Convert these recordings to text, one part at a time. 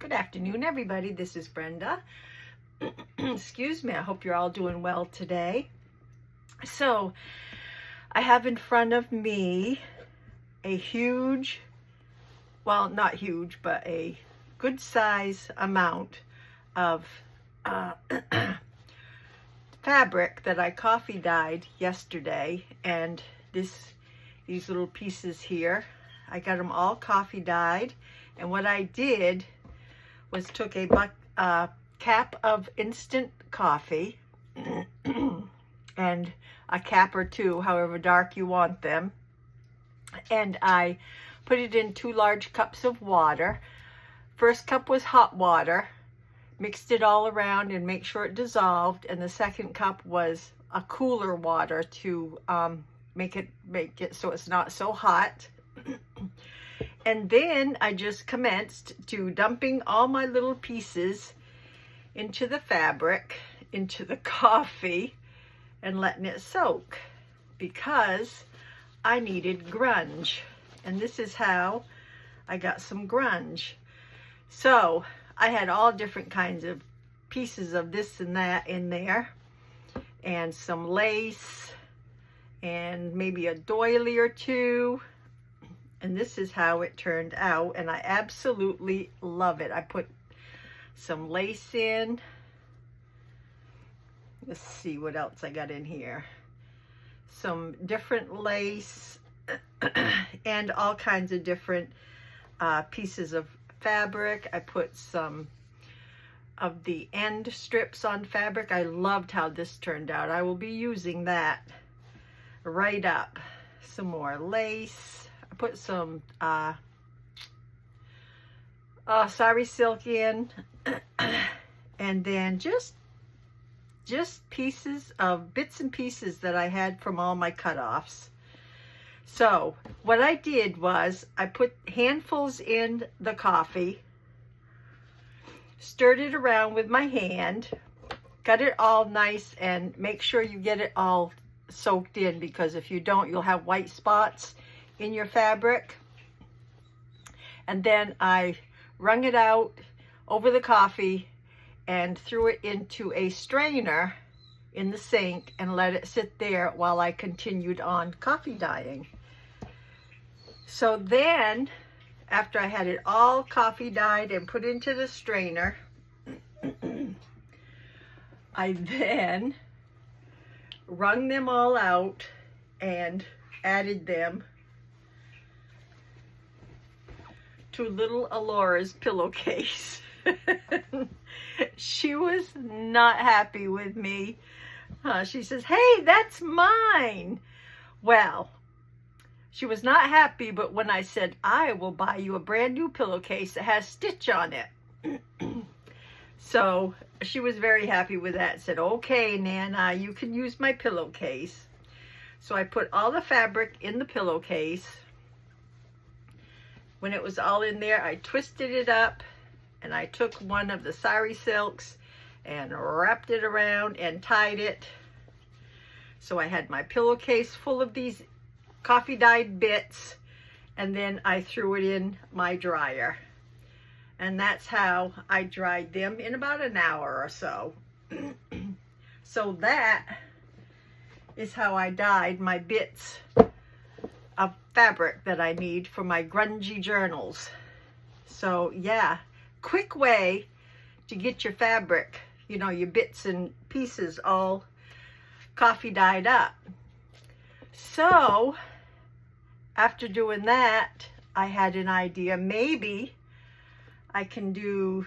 Good afternoon, everybody. This is Brenda. Excuse me. I hope you're all doing well today. So, I have in front of me a huge, well, not huge, but a good size amount of fabric that I coffee dyed yesterday. And these little pieces here, I got them all coffee dyed. And what I did was took a cap of instant coffee and a cap or two, however dark you want them, and I put it in 2 large cups of water. First cup was hot water, mixed it all around and make sure it dissolved, and the second cup was a cooler water to make it so it's not so hot. And then I just commenced to dumping all my little pieces into the fabric, into the coffee, and letting it soak, because I needed grunge. And this is how I got some grunge. So I had all different kinds of pieces of this and that in there, and some lace, and maybe a doily or two. And this is how it turned out, and I absolutely love it. I put some lace in. Let's see what else I got in here. Some different lace and all kinds of different pieces of fabric. I put some of the end strips on fabric. I loved how this turned out. I will be using that right up. Some more lace. I put some sari silk in, and then just pieces of bits and pieces that I had from all my cutoffs. So what I did was I put handfuls in the coffee, stirred it around with my hand, got it all nice, and make sure you get it all soaked in, because if you don't, you'll have white spots in your fabric. And then I wrung it out over the coffee and threw it into a strainer in the sink and let it sit there while I continued on coffee dyeing. So then, after I had it all coffee dyed and put into the strainer, I then wrung them all out and added them to little Alora's pillowcase. She was not happy with me. She says, "Hey, that's mine." Well, she was not happy, but when I said, "I will buy you a brand new pillowcase that has stitch on it," so she was very happy with that. Said, "Okay, Nana, you can use my pillowcase." So I put all the fabric in the pillowcase. When it was all in there, I twisted it up, and I took one of the sari silks and wrapped it around and tied it. So I had my pillowcase full of these coffee dyed bits, and then I threw it in my dryer. And that's how I dried them in about an hour or so. So that is how I dyed my bits of fabric that I need for my grungy journals. So yeah, quick way to get your fabric, you know, your bits and pieces all coffee dyed up. So after doing that, I had an idea. Maybe I can do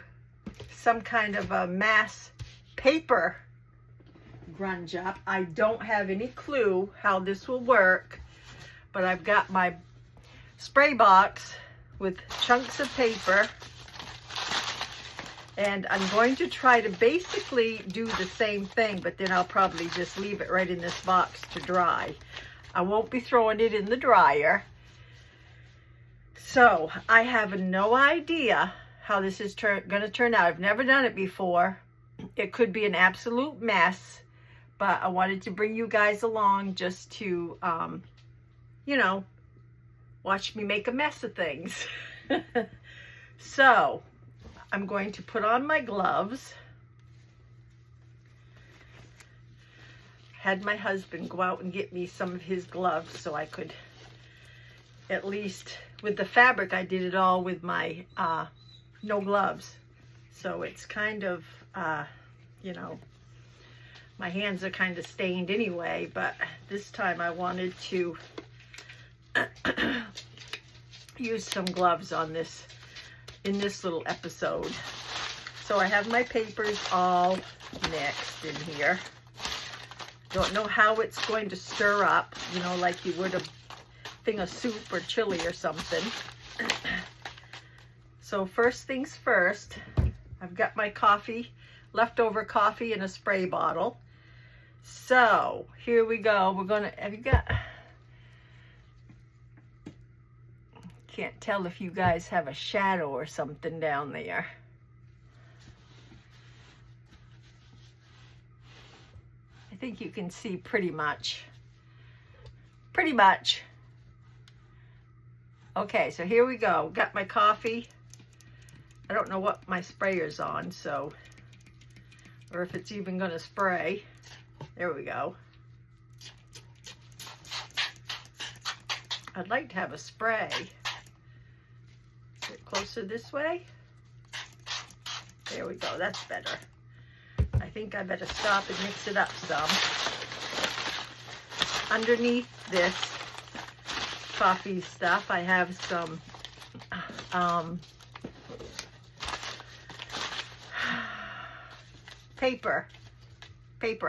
some kind of a mass paper grunge up. I don't have any clue how this will work, but I've got my spray box with chunks of paper, and I'm going to try to basically do the same thing, but then I'll probably just leave it right in this box to dry. I won't be throwing it in the dryer. So I have no idea how this is going to turn out. I've never done it before. It could be an absolute mess, but I wanted to bring you guys along just to you know, watch me make a mess of things. So I'm going to put on my gloves. Had my husband go out and get me some of his gloves so I could, at least with the fabric, I did it all with my no gloves. So it's kind of, you know, my hands are kind of stained anyway, but this time I wanted to use some gloves on this, in this little episode. So I have my papers all mixed in here. Don't know how it's going to stir up, you know, like you would a thing of soup or chili or something. So first things first, I've got my coffee, leftover coffee in a spray bottle. So here we go. We're gonna, have you got, can't tell if you guys have a shadow or something down there. I think you can see pretty much. Pretty much. Okay, so here we go. Got my coffee. I don't know what my sprayer's on, so, or if it's even gonna spray. There we go. I'd like to have a spray. Get closer this way. There we go, that's better. I think I better stop and mix it up some. Underneath this coffee stuff, I have some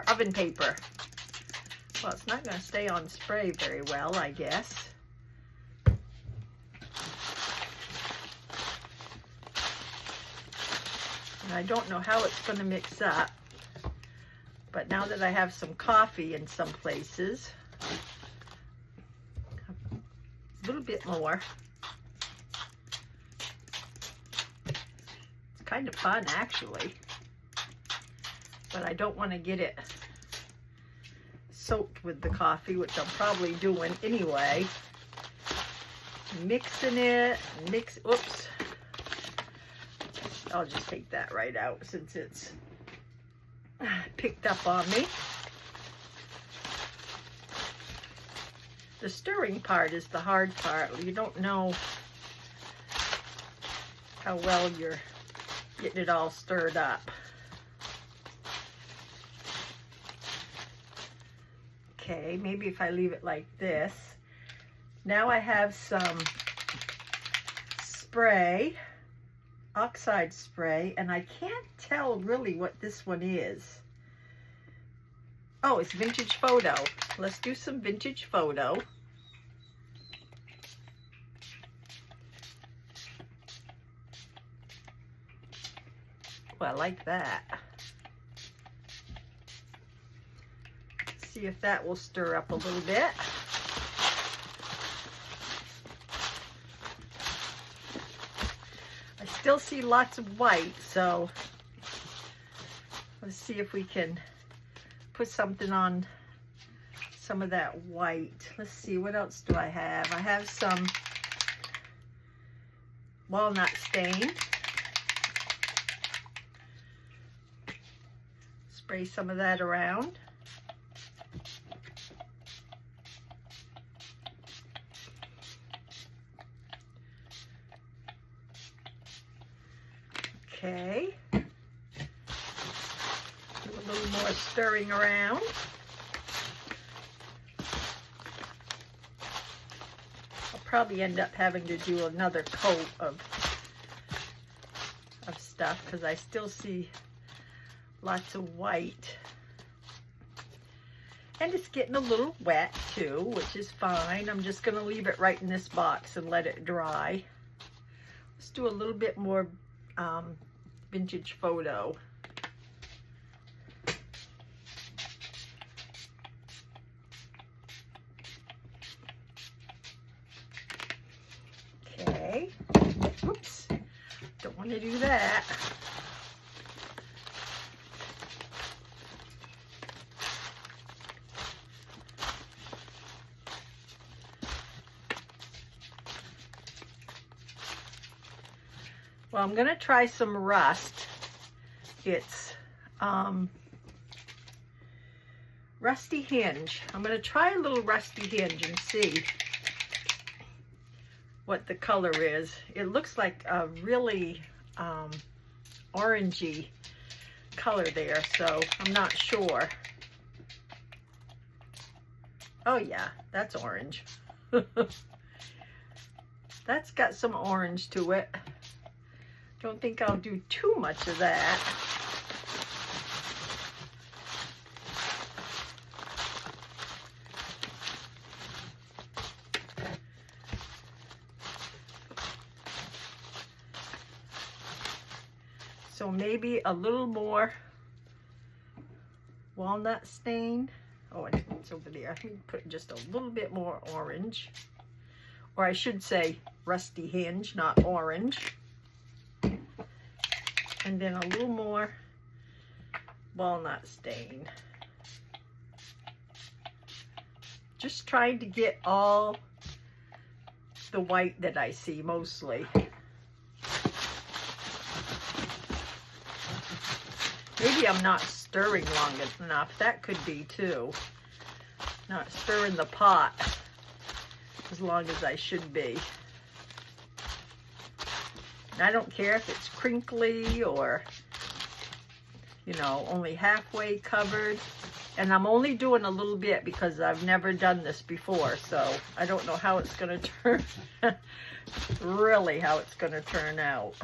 oven paper. Well, it's not going to stay on spray very well, I guess. And I don't know how it's going to mix up. But now that I have some coffee in some places, a little bit more. It's kind of fun, actually. But I don't want to get it soaked with the coffee, which I'm probably doing anyway. Mixing it, oops. I'll just take that right out since it's picked up on me. The stirring part is the hard part. You don't know how well you're getting it all stirred up. Okay, maybe if I leave it like this. Now I have some spray, oxide spray, and I can't tell really what this one is. Oh, it's Vintage Photo. Let's do some Vintage Photo. Well, I like that. See if that will stir up a little bit. I still see lots of white, so let's see if we can put something on some of that white. Let's see, what else do I have? I have some walnut stain. Spray some of that around. Okay, do a little more stirring around. I'll probably end up having to do another coat of stuff because I still see lots of white. And it's getting a little wet too, which is fine. I'm just gonna leave it right in this box and let it dry. Let's do a little bit more Vintage Photo. Okay. Oops. Don't want to do that. Well, I'm gonna try some rust. It's rusty hinge. I'm gonna try a little rusty hinge and see what the color is. It looks like a really orangey color there, so I'm not sure. Oh yeah, that's orange. That's got some orange to it. Don't think I'll do too much of that. So maybe a little more walnut stain. Oh, it's over there. Let me put just a little bit more orange. Or I should say rusty hinge, not orange. And then a little more walnut stain. Just trying to get all the white that I see mostly. Maybe I'm not stirring long enough. That could be too. Not stirring the pot as long as I should be. And I don't care if it's crinkly or, you know, only halfway covered. And I'm only doing a little bit because I've never done this before. So I don't know how it's going to turn, really how it's going to turn out.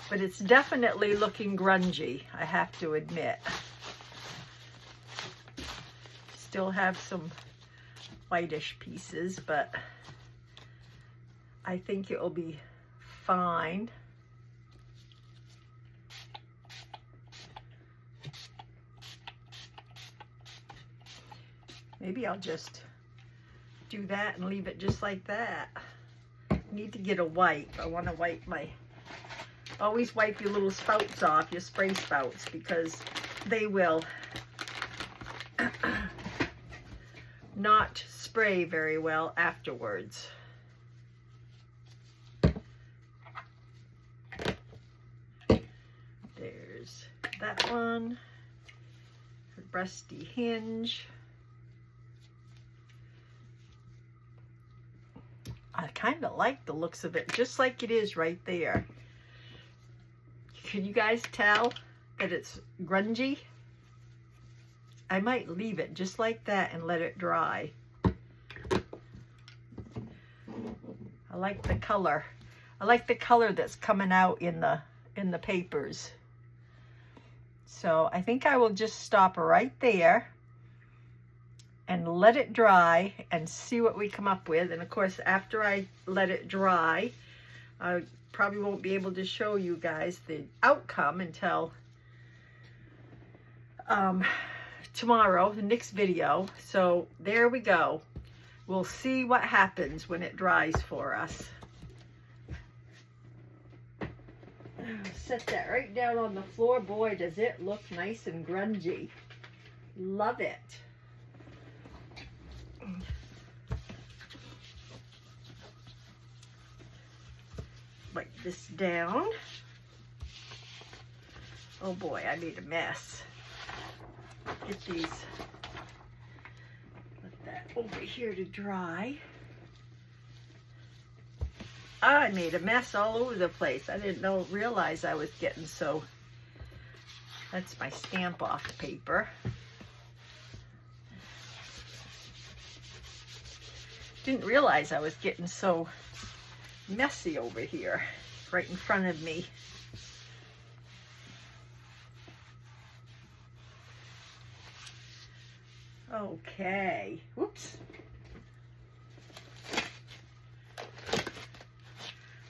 But it's definitely looking grungy, I have to admit. Still have some whitish pieces, but I think it will be fine. Maybe I'll just do that and leave it just like that. I need to get a wipe. I want to wipe my... Always wipe your little spouts off, your spray spouts, because they will not spray very well afterwards. There's that one, rusty hinge. I kind of like the looks of it, just like it is right there. Can you guys tell that it's grungy? I might leave it just like that and let it dry. I like the color. I like the color that's coming out in the papers. So I think I will just stop right there and let it dry and see what we come up with. And of course, after I let it dry, I probably won't be able to show you guys the outcome until tomorrow, the next video. So there we go. We'll see what happens when it dries for us. Set that right down on the floor. Boy, does it look nice and grungy. Love it. Wipe this down. Oh boy, I made a mess. Get these, put that over here to dry. I made a mess all over the place. I didn't realize I was getting so, that's my stamp off paper. Didn't realize I was getting so messy over here, right in front of me. Okay, whoops.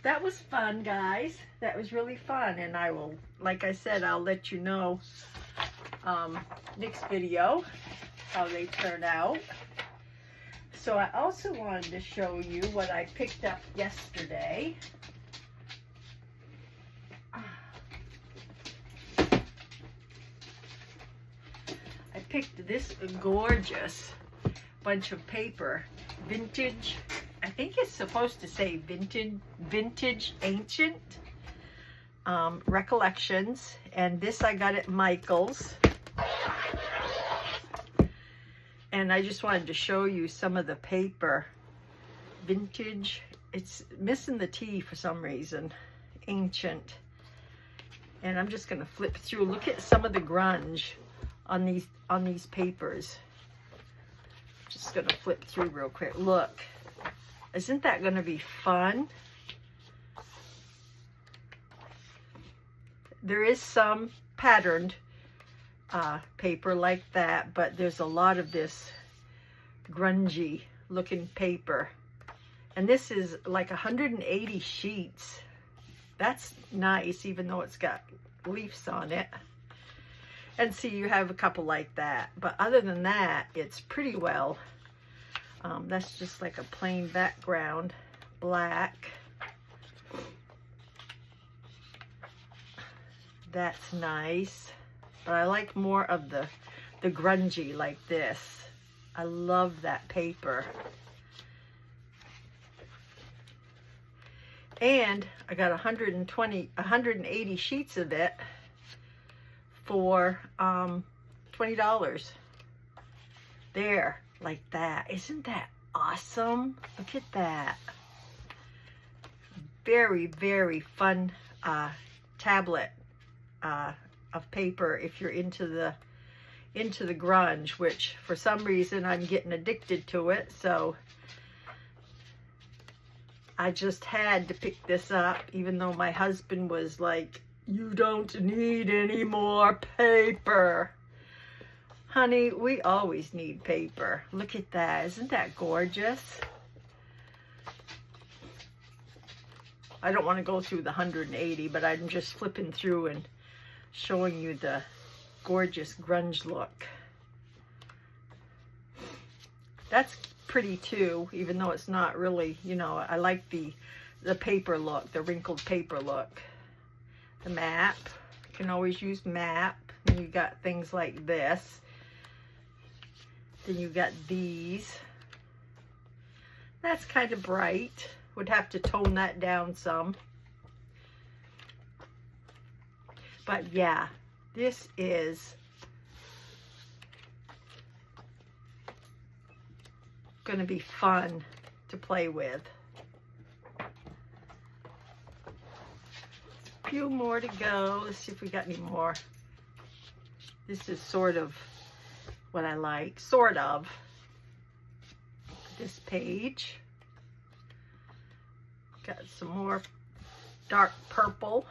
That was fun, guys. That was really fun, and I will, like I said, I'll let you know next video how they turn out. So I also wanted to show you what I picked up yesterday. picked this gorgeous bunch of paper. Vintage, I think it's supposed to say vintage ancient recollections. And this I got at Michael's. And I just wanted to show you some of the paper. Vintage, it's missing the T for some reason. Ancient. And I'm just going to flip through. Look at some of the grunge on these papers. Just going to flip through real quick. Look. Isn't that going to be fun? There is some patterned paper like that, but there's a lot of this grungy looking paper. And this is like 180 sheets. That's nice, even though it's got leaves on it. And see, you have a couple like that. But other than that, it's pretty well. That's just like a plain background, black. That's nice. But I like more of the grungy like this. I love that paper. And I got 180 sheets of it for $20. There, like that. Isn't that awesome? Look at that. Very, very fun tablet of paper if you're into the grunge, which for some reason I'm getting addicted to it, so I just had to pick this up, even though my husband was like, you don't need any more paper. Honey, we always need paper. Look at that. Isn't that gorgeous? I don't want to go through the 180, but I'm just flipping through and showing you the gorgeous grunge look. That's pretty too, even though it's not really, you know, I like the paper look, the wrinkled paper look. The map, you can always use map. And you got things like this. Then you got these. That's kind of bright. Would have to tone that down some. But yeah, this is going to be fun to play with. A few more to go. Let's see if we got any more. This is sort of what I like. Sort of. This page. Got some more dark purple.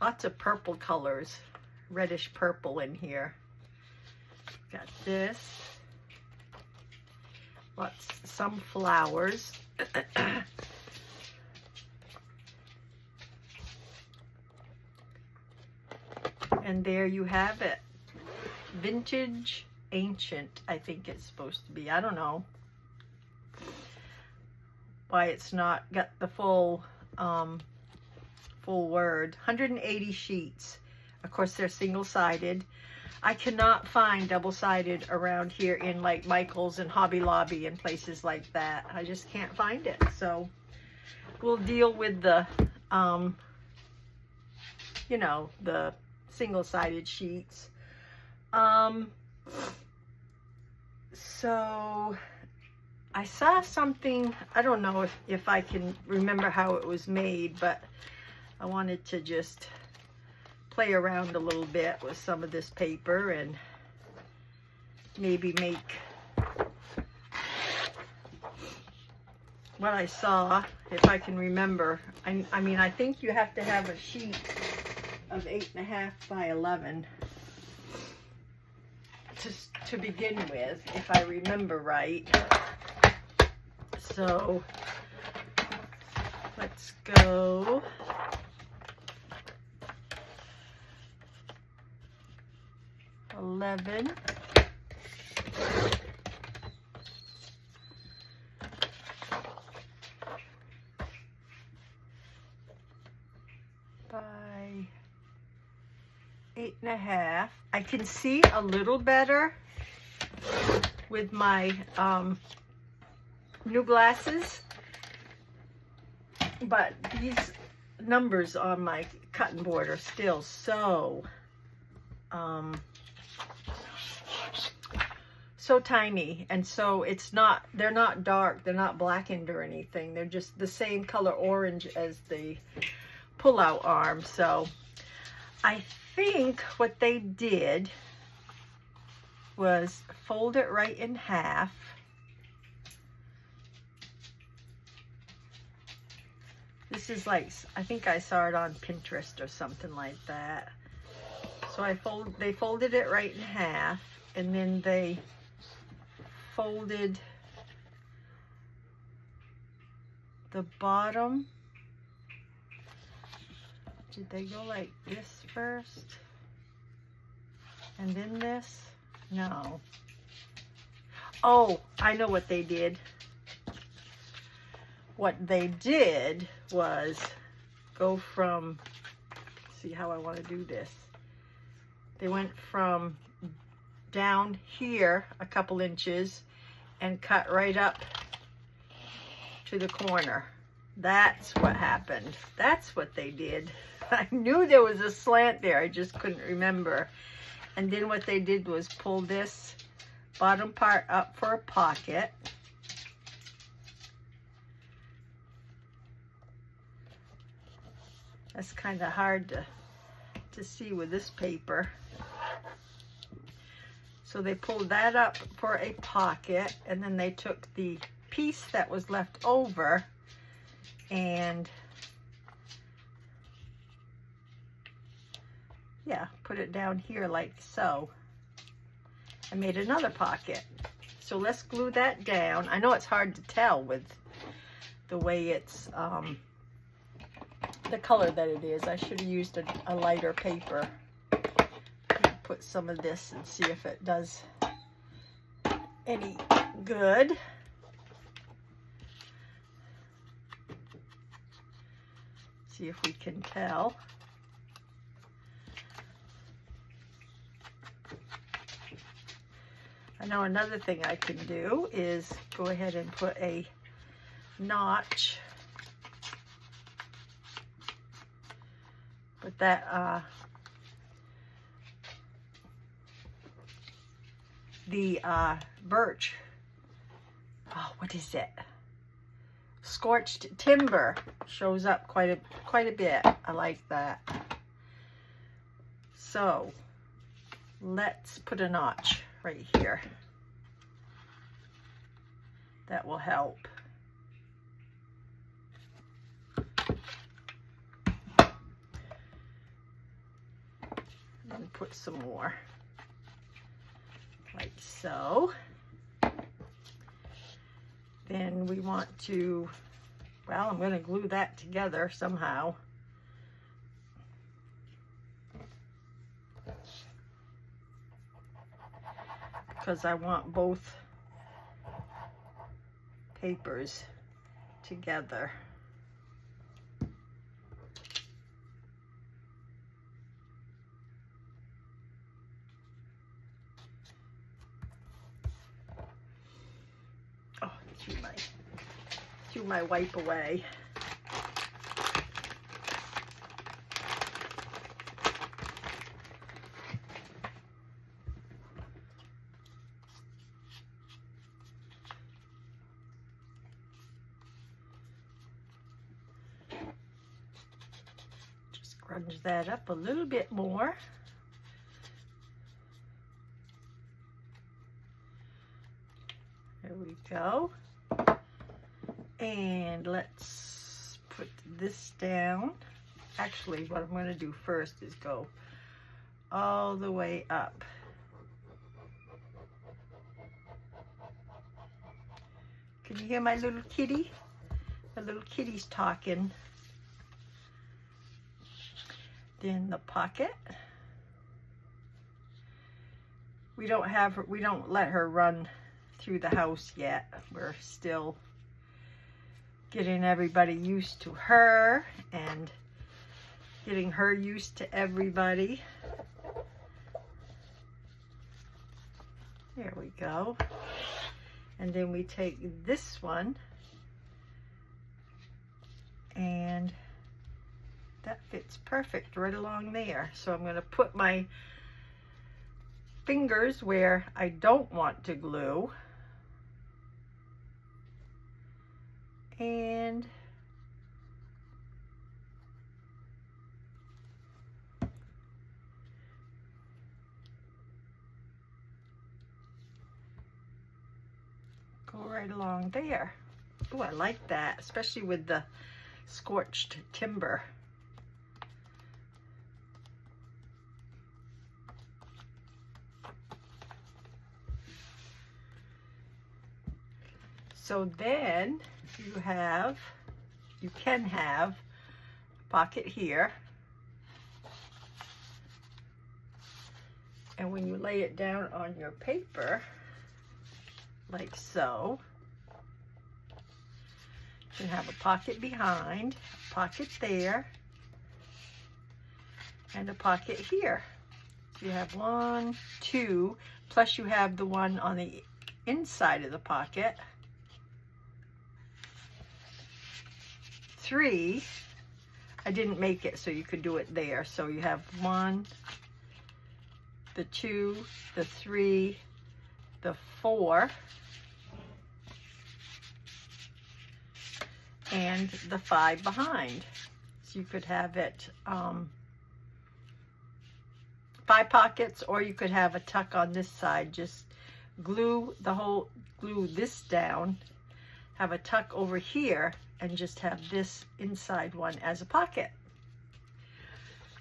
Lots of purple colors. Reddish purple in here. Got this. Some flowers. And there you have it. Vintage ancient, I think it's supposed to be. I don't know why it's not got the full word. 180 sheets. Of course, they're single-sided. I cannot find double-sided around here in like Michael's and Hobby Lobby and places like that. I just can't find it. So we'll deal with the, you know, the single-sided sheets. So I saw something, I don't know if I can remember how it was made, but I wanted to just play around a little bit with some of this paper and maybe make what I saw, if I can remember. I mean, I think you have to have a sheet of 8.5 by 11 to begin with, if I remember right. So let's go. $11 by 8.5. I can see a little better with my new glasses, but these numbers on my cutting board are still so so tiny, and so they're not dark, they're not blackened or anything, they're just the same color orange as the pull-out arm. So I think what they did was fold it right in half. This is like, I think I saw it on Pinterest or something like that. So they folded it right in half, and then they folded the bottom. Did they go like this first and then this? No. Oh, I know what they did. What they did was go from, see how I want to do this. They went from down here a couple inches and cut right up to the corner. That's what happened. That's what they did. I knew there was a slant there, I just couldn't remember. And then what they did was pull this bottom part up for a pocket. That's kind of hard to see with this paper. So they pulled that up for a pocket, and then they took the piece that was left over and yeah, put it down here like so. I made another pocket. So let's glue that down. I know it's hard to tell with the way it's the color that it is. I should have used a lighter paper. Put some of this and see if it does any good. See if we can tell. I know another thing I can do is go ahead and put a notch. But that the birch, oh, what is it? Scorched timber shows up quite a bit. I like that. So let's put a notch right here. That will help. And put some more. Like so. Then we want to, well, I'm going to glue that together somehow. Because I want both papers together. Oh, threw my wipe away. Just grunge that up a little bit more. There we go. And let's put this down. Actually, what I'm going to do first is go all the way up. Can you hear my little kitty? My little kitty's talking. Then the pocket. We don't let her run through the house yet. We're still getting everybody used to her and getting her used to everybody. There we go. And then we take this one, and that fits perfect right along there. So I'm going to put my fingers where I don't want to glue, and go right along there. Oh, I like that, especially with the scorched timber. So then you can have a pocket here, and when you lay it down on your paper, like so, you can have a pocket behind, a pocket there, and a pocket here. So you have 1, 2, plus you have the one on the inside of the pocket. 3, I didn't make it so you could do it there. So you have 1, the 2, the 3, the 4, and the 5 behind. So you could have it 5 pockets, or you could have a tuck on this side. Just glue this down, have a tuck over here, and just have this inside one as a pocket.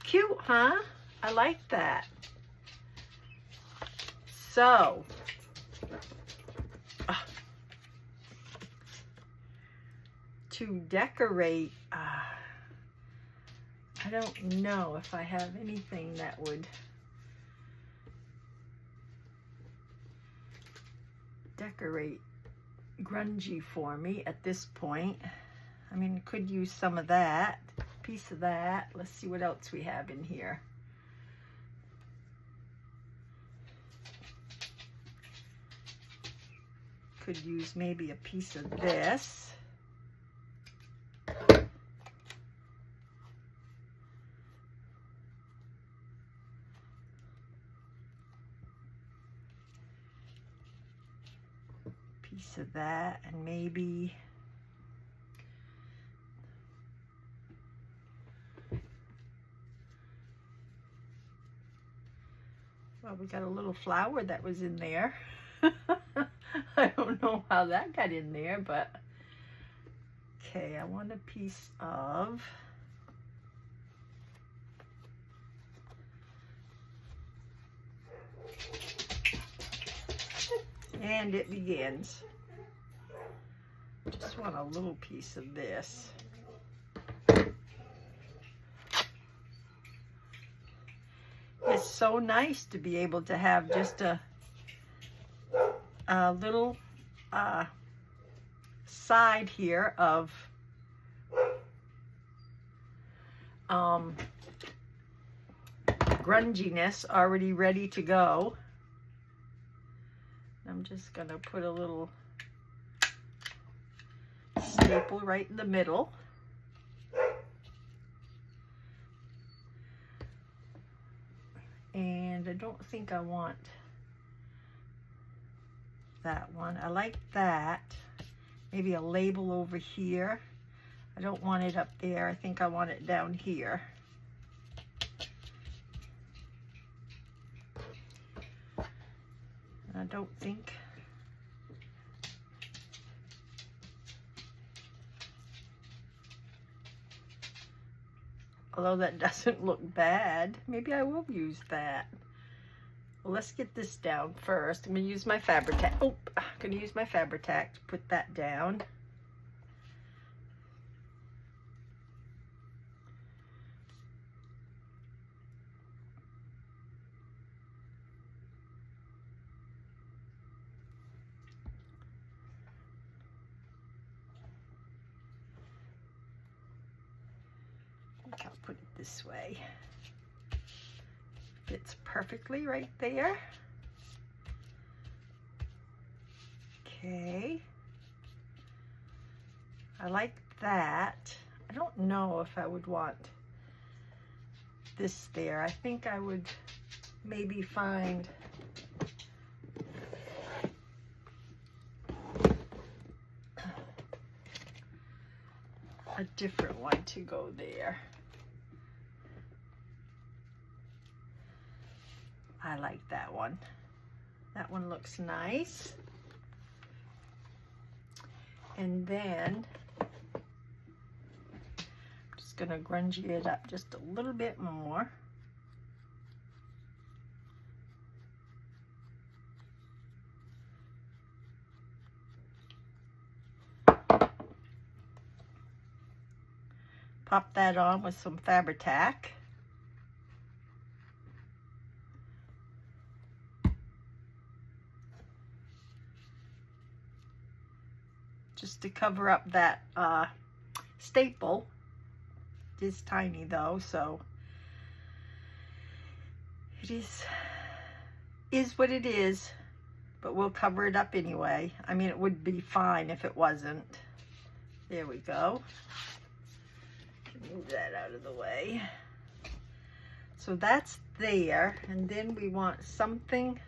Cute, huh? I like that. So, to decorate, I don't know if I have anything that would decorate grungy for me at this point. I mean, could use some of that, piece of that. Let's see what else we have in here. Could use maybe a piece of this. Piece of that, and maybe well, we got a little flower that was in there. I don't know how that got in there, but okay, I want a piece of and it begins. Just want a little piece of this. It's so nice to be able to have just a little side here of grunginess already ready to go. I'm just gonna put a little staple right in the middle. And I don't think I want that one. I like that. Maybe a label over here. I don't want it up there. I think I want it down here. I don't think although that doesn't look bad, maybe I will use that. Well, let's get this down first. I'm going to use my Fabri-Tac. Oh, I'm going to use my Fabri-Tac to put that down. I think I'll put it this way. Fits perfectly right there. Okay. I like that. I don't know if I would want this there. I think I would maybe find a different one to go there. I like that one. That one looks nice. And then I'm just gonna grungy it up just a little bit more. Pop that on with some Fabri-Tac. Just to cover up that staple. It is tiny though, so it is what it is, but we'll cover it up anyway. I mean, it would be fine if it wasn't. There we go. Move that out of the way. So that's there, and then we want something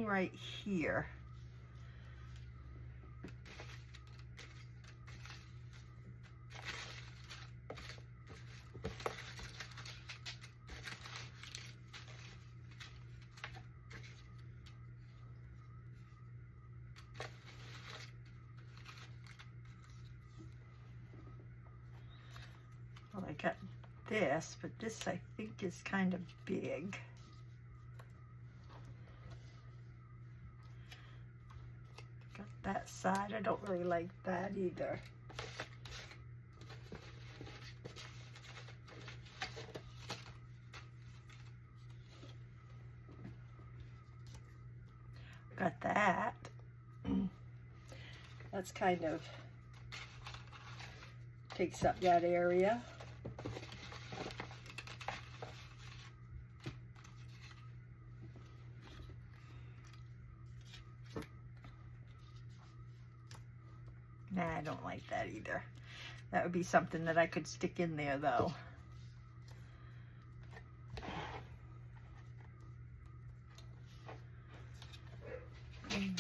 right here. Well, I got this, but this I think is kind of big. Got that side. I don't really like that either. Got that. That's kind of takes up that area. Nah, I don't like that either. That would be something that I could stick in there though. I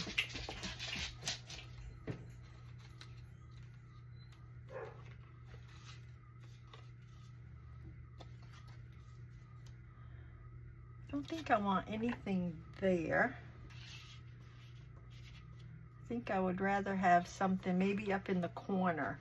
don't think I want anything there. I think I would rather have something maybe up in the corner.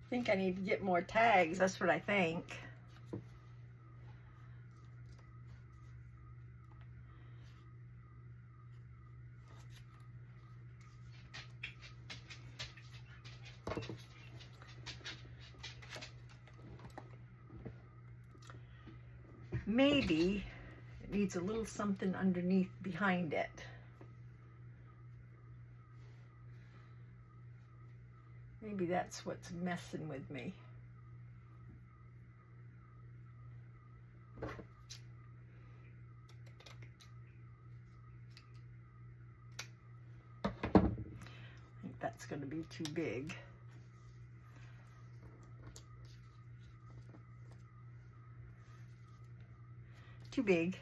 I think I need to get more tags. That's what I think. Maybe it needs a little something underneath behind it. Maybe that's what's messing with me. I think that's going to be too big. Too big.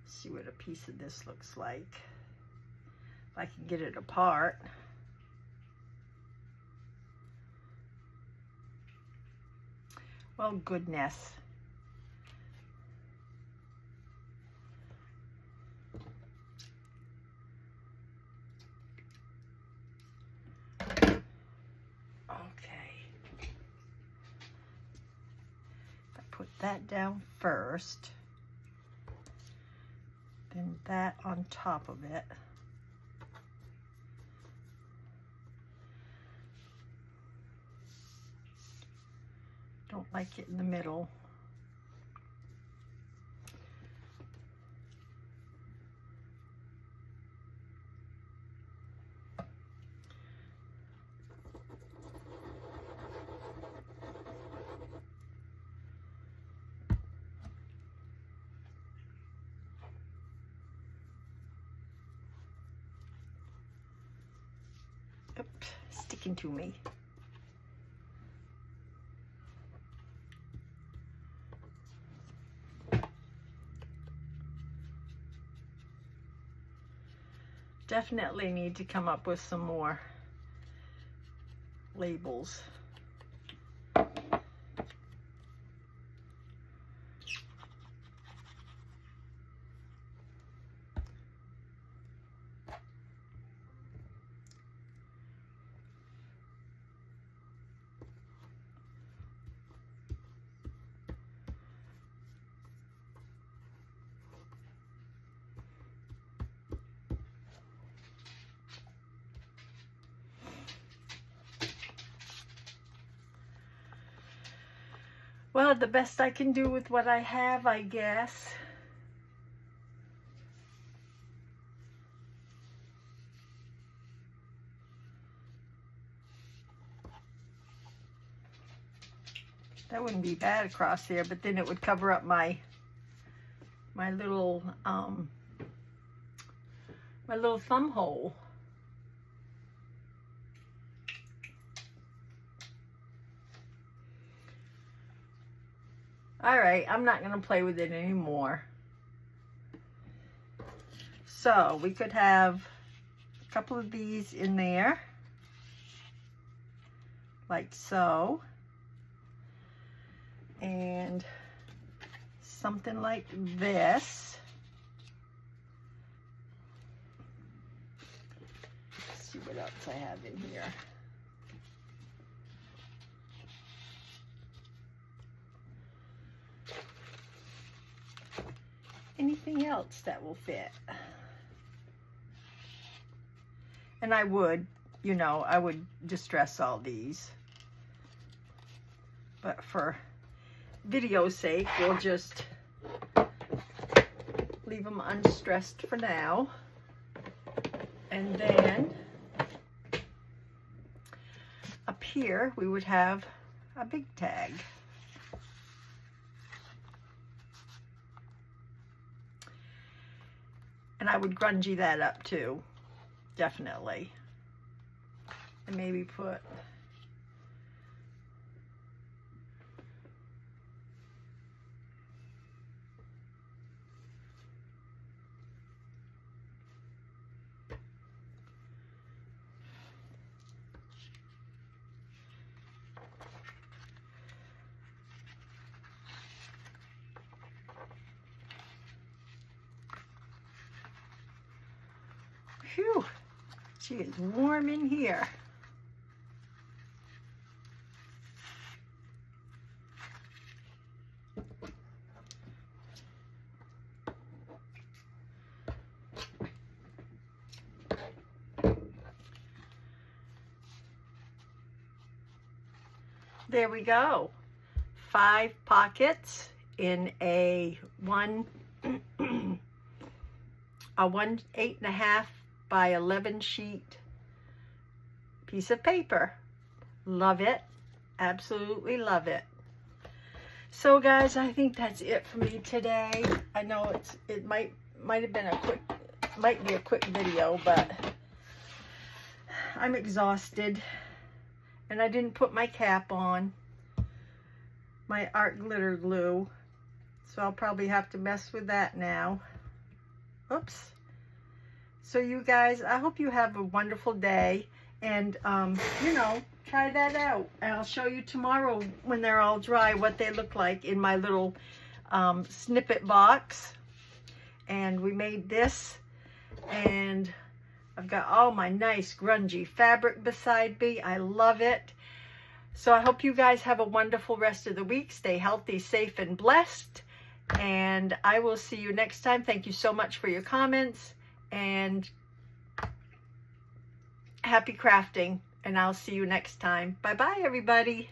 See what a piece of this looks like. If I can get it apart. Well, goodness. Put that down first, then that on top of it. Don't like it in the middle. Oops, sticking to me. Definitely need to come up with some more labels. Well, the best I can do with what I have, I guess. That wouldn't be bad across there, but then it would cover up my little thumb hole. All right, I'm not going to play with it anymore. So we could have a couple of these in there, like so, and something like this. Let's see what else I have in here. Anything else that will fit? And I would, you know, I would distress all these. But for video's sake, we'll just leave them unstressed for now. And then up here, we would have a big tag. And I would grungy that up too, definitely. And maybe put Phew, she is warm in here. There we go. 5 pockets in a 8.5 by 11 sheet piece of paper. Love it. Absolutely love it. So guys, I think that's it for me today. I know it might have been might be a quick video, but I'm exhausted and I didn't put my cap on, my art glitter glue, so I'll probably have to mess with that now. Oops. So you guys, I hope you have a wonderful day. And, you know, try that out. And I'll show you tomorrow when they're all dry what they look like in my little snippet box. And we made this, and I've got all my nice grungy fabric beside me. I love it. So I hope you guys have a wonderful rest of the week. Stay healthy, safe, and blessed. And I will see you next time. Thank you so much for your comments, and happy crafting. And I'll see you next time. Bye-bye, everybody.